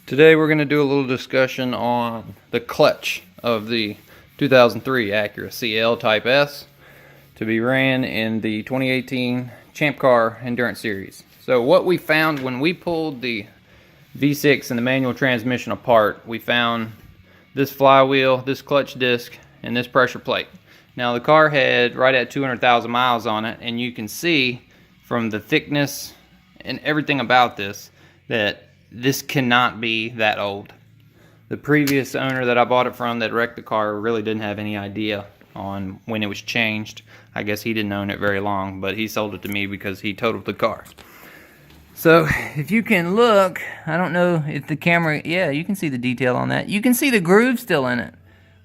Today we're going to do a little discussion on the clutch of the 2003 Acura CL Type S to be ran in the 2018 Chumpcar Endurance Series. So what we found when we pulled the V6 and the manual transmission apart, we found this flywheel, this clutch disc, and this pressure plate. Now the car had right at 200,000 miles on it, and you can see from the thickness and everything about this that this cannot be that old. The previous owner that I bought it from that wrecked the car really didn't have any idea on when it was changed. I guess he didn't own it very long, but he sold it to me because he totaled the car. So if you can look, I don't know if the camera, yeah, you can see the detail on that. You can see the groove still in it.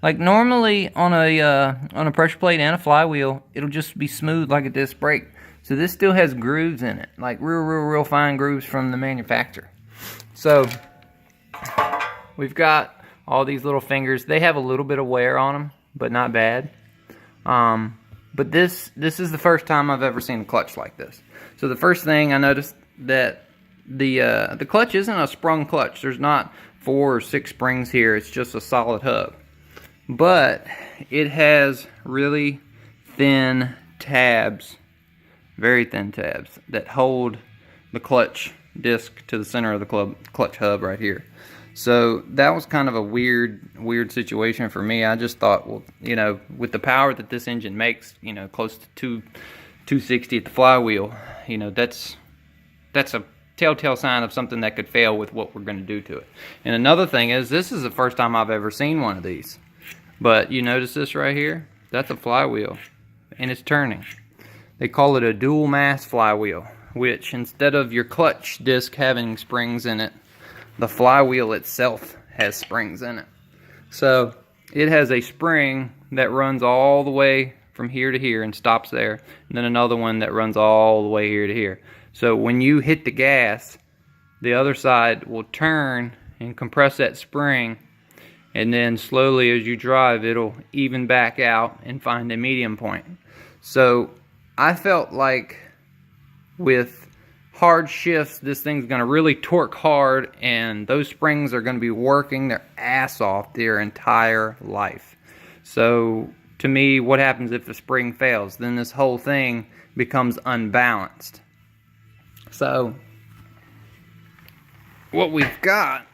Like normally on a pressure plate and a flywheel, it'll just be smooth like a disc brake. So this still has grooves in it, like real fine grooves from the manufacturer. So we've got all these little fingers. They have a little bit of wear on them, but not bad. But this is the first time I've ever seen a clutch like this. So the first thing I noticed that the clutch isn't a sprung clutch. There's not 4 or 6 springs here. It's just a solid hub. But it has really thin tabs, very thin tabs that hold the clutch disc to the center of the clutch hub right here. So that was kind of a weird situation for me. I just thought, well, you know, with the power that this engine makes, you know, close to 260 at the flywheel, you know, that's a telltale sign of something that could fail with what we're going to do to it. And another thing is, this is the first time I've ever seen one of these. But you notice this right here? That's a flywheel, and it's turning. They call it a dual mass flywheel, which instead of your clutch disc having springs in it, the flywheel itself has springs in it. So it has a spring that runs all the way from here to here and stops there, and then another one that runs all the way here to here. So when you hit the gas, the other side will turn and compress that spring, and then slowly as you drive, it'll even back out and find a medium point. So I felt like with hard shifts, this thing's going to really torque hard, and those springs are going to be working their ass off their entire life. So to me, what happens if the spring fails? Then this whole thing becomes unbalanced. So what we've got,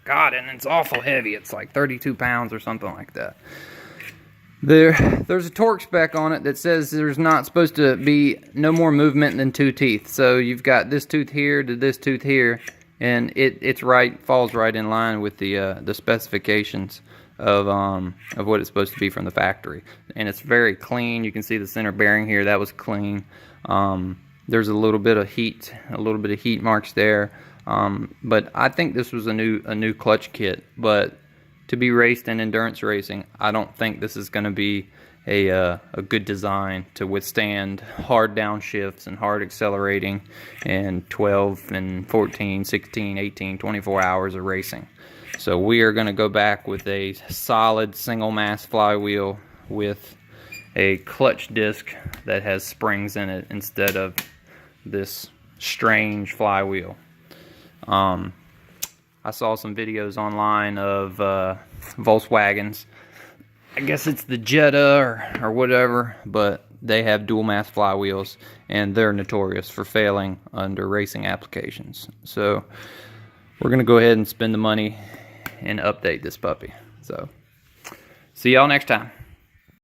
God, and it's awful heavy. It's like 32 pounds or something like that. There's a torque spec on it that says there's not supposed to be no more movement than 2 teeth. So you've got this tooth here to this tooth here, and it's right, falls right in line with the specifications of what it's supposed to be from the factory. And it's very clean. You can see the center bearing here, that was clean. There's a little bit of heat marks there. But I think this was a new clutch kit. But to be raced in endurance racing, I don't think this is going to be a good design to withstand hard downshifts and hard accelerating and 12 and 14, 16, 18, 24 hours of racing. So we are going to go back with a solid single mass flywheel with a clutch disc that has springs in it instead of this strange flywheel. I saw some videos online of Volkswagens. I guess it's the Jetta or whatever, but they have dual mass flywheels, and they're notorious for failing under racing applications. So we're going to go ahead and spend the money and update this puppy. So see y'all next time.